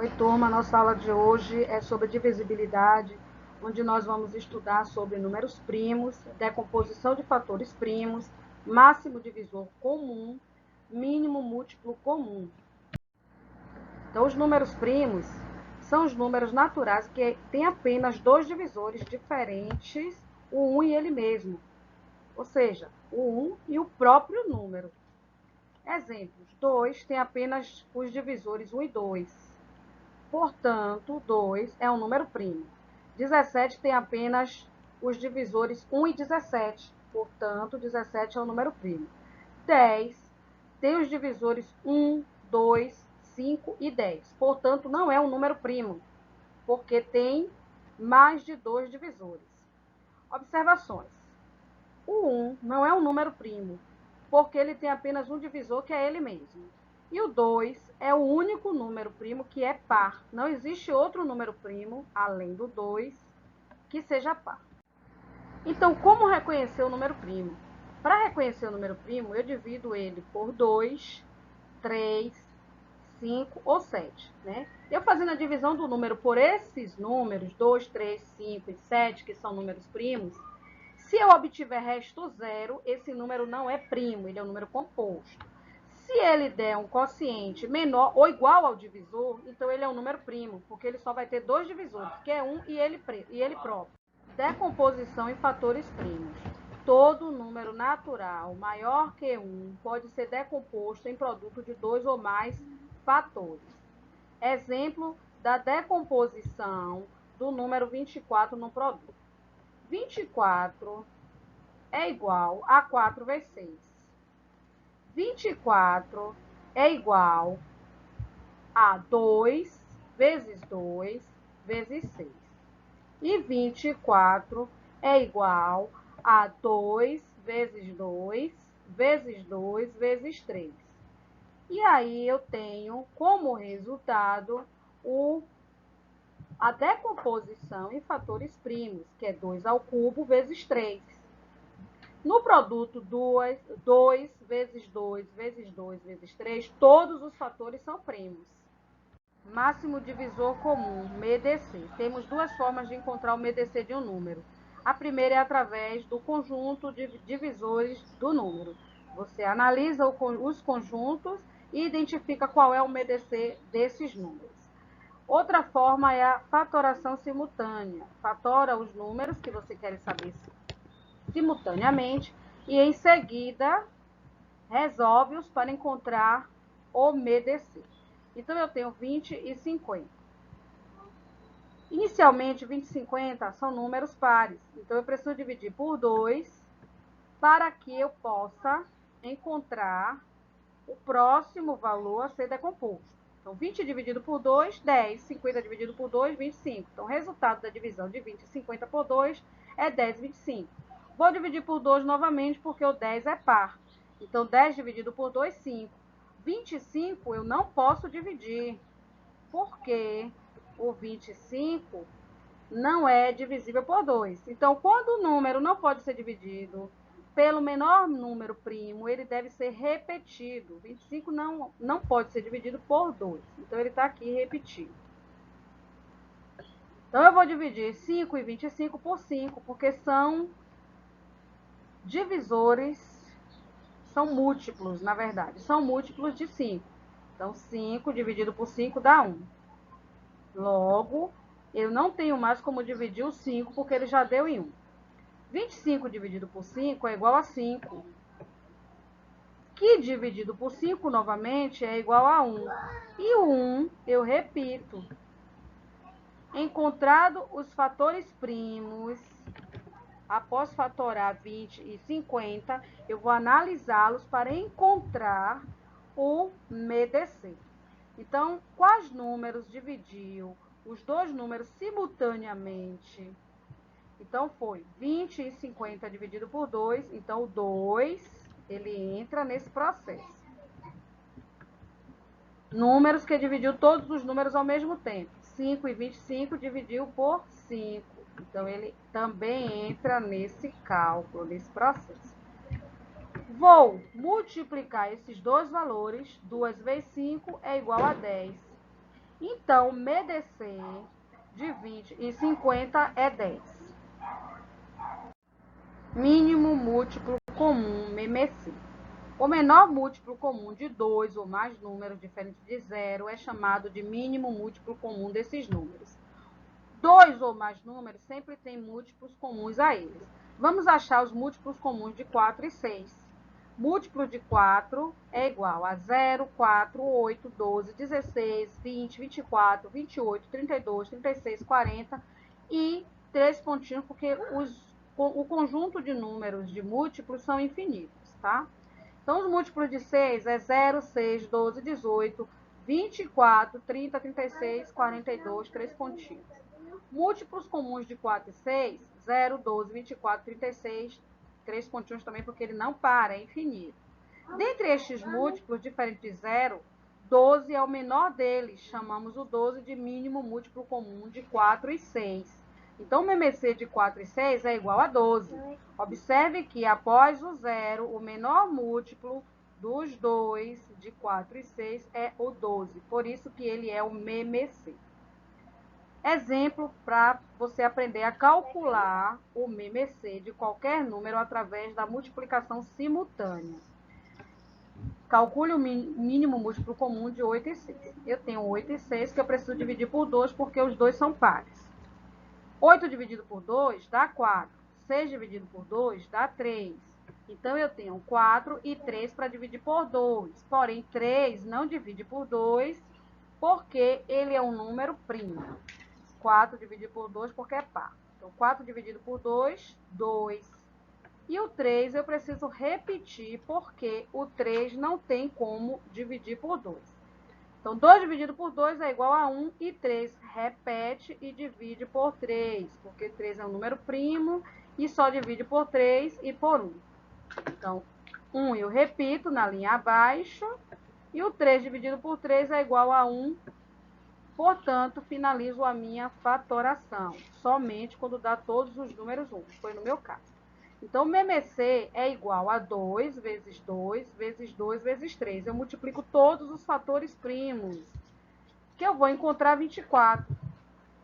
Oi, turma, nossa aula de hoje é sobre divisibilidade, onde nós vamos estudar sobre números primos, decomposição de fatores primos, máximo divisor comum, mínimo múltiplo comum. Então, os números primos são os números naturais que têm apenas dois divisores diferentes, o 1 e ele mesmo, ou seja, o 1 e o próprio número. Exemplos: 2 tem apenas os divisores 1 e 2. Portanto, 2 é um número primo. 17 tem apenas os divisores 1 e 17. Portanto, 17 é um número primo. 10 tem os divisores 1, 2, 5 e 10. Portanto, não é um número primo, porque tem mais de dois divisores. Observações. O 1 não é um número primo, porque ele tem apenas um divisor, que é ele mesmo. E o 2 é o único número primo que é par. Não existe outro número primo, além do 2, que seja par. Então, como reconhecer o número primo? Para reconhecer o número primo, eu divido ele por 2, 3, 5 ou 7. Né? Eu fazendo a divisão do número por esses números, 2, 3, 5 e 7, que são números primos, se eu obtiver resto zero, esse número não é primo, ele é um número composto. Se ele der um quociente menor ou igual ao divisor, então ele é um número primo, porque ele só vai ter dois divisores, que é 1 e ele próprio. Decomposição em fatores primos. Todo número natural maior que 1 pode ser decomposto em produto de dois ou mais fatores. Exemplo da decomposição do número 24 no produto. 24 é igual a 4 vezes 6. 24 é igual a 2 vezes 2 vezes 6. E 24 é igual a 2 vezes 2 vezes 2 vezes 3. E aí eu tenho como resultado a decomposição em fatores primos, que é 2 ao cubo vezes 3. No produto 2 vezes 2 vezes 2 vezes 3, todos os fatores são primos. Máximo divisor comum, MDC. Temos duas formas de encontrar o MDC de um número. A primeira é através do conjunto de divisores do número. Você analisa os conjuntos e identifica qual é o MDC desses números. Outra forma é a fatoração simultânea. Fatora os números que você quer saber simultaneamente e em seguida resolve-os para encontrar o MDC. Então eu tenho 20 e 50. Inicialmente 20 e 50 são números pares, então eu preciso dividir por 2 para que eu possa encontrar o próximo valor a ser decomposto. Então 20 dividido por 2, 10, 50 dividido por 2, 25. Então o resultado da divisão de 20 e 50 por 2 é 10 e 25. Vou dividir por 2 novamente, porque o 10 é par. Então, 10 dividido por 2, 5. 25 eu não posso dividir, porque o 25 não é divisível por 2. Então, quando o número não pode ser dividido pelo menor número primo, ele deve ser repetido. 25 não pode ser dividido por 2. Então, ele está aqui repetido. Então, eu vou dividir 5 e 25 por 5, porque são divisores, são múltiplos, na verdade, são múltiplos de 5. Então, 5 dividido por 5 dá 1. Logo, eu não tenho mais como dividir o 5, porque ele já deu em 1. 25 dividido por 5 é igual a 5. Que dividido por 5, novamente, é igual a 1. E o 1, eu repito. Encontrado os fatores primos, após fatorar 20 e 50, eu vou analisá-los para encontrar o MDC. Então, quais números dividiu os dois números simultaneamente? Então, foi 20 e 50 dividido por 2. Então, o 2, ele entra nesse processo. Números que dividiu todos os números ao mesmo tempo. 5 e 25 dividiu por 5. Então, ele também entra nesse cálculo, nesse processo. Vou multiplicar esses dois valores. 2 vezes 5 é igual a 10. Então, MDC de 20 e 50 é 10. Mínimo múltiplo comum, MMC. O menor múltiplo comum de 2 ou mais números diferentes de 0 é chamado de mínimo múltiplo comum desses números. 2 ou mais números sempre têm múltiplos comuns a eles. Vamos achar os múltiplos comuns de 4 e 6. Múltiplo de 4 é igual a 0, 4, 8, 12, 16, 20, 24, 28, 32, 36, 40 e 3 pontinhos, porque o conjunto de números de múltiplos são infinitos, tá? Então, os múltiplos de 6 é 0, 6, 12, 18, 24, 30, 36, 42, 3 pontinhos. Múltiplos comuns de 4 e 6, 0, 12, 24, 36, 3 pontinhos também, porque ele não para, é infinito. Dentre estes múltiplos diferentes de 0, 12 é o menor deles. Chamamos o 12 de mínimo múltiplo comum de 4 e 6. Então, o MMC de 4 e 6 é igual a 12. Observe que, após o 0, o menor múltiplo dos dois, de 4 e 6, é o 12. Por isso que ele é o MMC. Exemplo para você aprender a calcular o MMC de qualquer número através da multiplicação simultânea. Calcule o mínimo múltiplo comum de 8 e 6. Eu tenho 8 e 6 que eu preciso dividir por 2 porque os dois são pares. 8 dividido por 2 dá 4. 6 dividido por 2 dá 3. Então, eu tenho 4 e 3 para dividir por 2. Porém, 3 não divide por 2 porque ele é um número primo. 4 dividido por 2 porque é par. Então, 4 dividido por 2, 2. E o 3 eu preciso repetir porque o 3 não tem como dividir por 2. Então, 2 dividido por 2 é igual a 1 e 3 repete e divide por 3, porque 3 é um número primo e só divide por 3 e por 1. Então, 1 eu repito na linha abaixo e o 3 dividido por 3 é igual a 1. Portanto, finalizo a minha fatoração somente quando dá todos os números 1, foi no meu caso. Então, o MMC é igual a 2 vezes 2 vezes 2 vezes 3. Eu multiplico todos os fatores primos, que eu vou encontrar 24.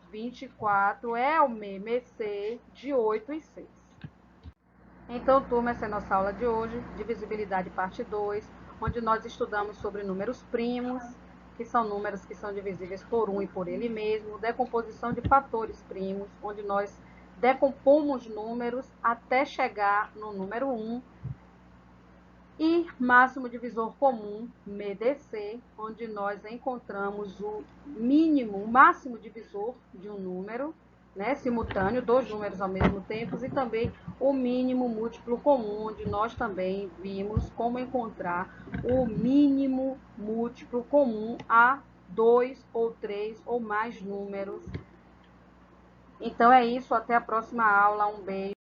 24 é o MMC de 8 e 6. Então, turma, essa é a nossa aula de hoje, divisibilidade parte 2, onde nós estudamos sobre números primos, que são números que são divisíveis por 1 e por ele mesmo, decomposição de fatores primos, onde nós decompomos números até chegar no número 1, e máximo divisor comum, MDC, onde nós encontramos o mínimo, o máximo divisor de um número, né, simultâneo, dois números ao mesmo tempo, e também o mínimo múltiplo comum, onde nós também vimos como encontrar o mínimo múltiplo comum a 2 ou 3 ou mais números. Então é isso, até a próxima aula, um beijo.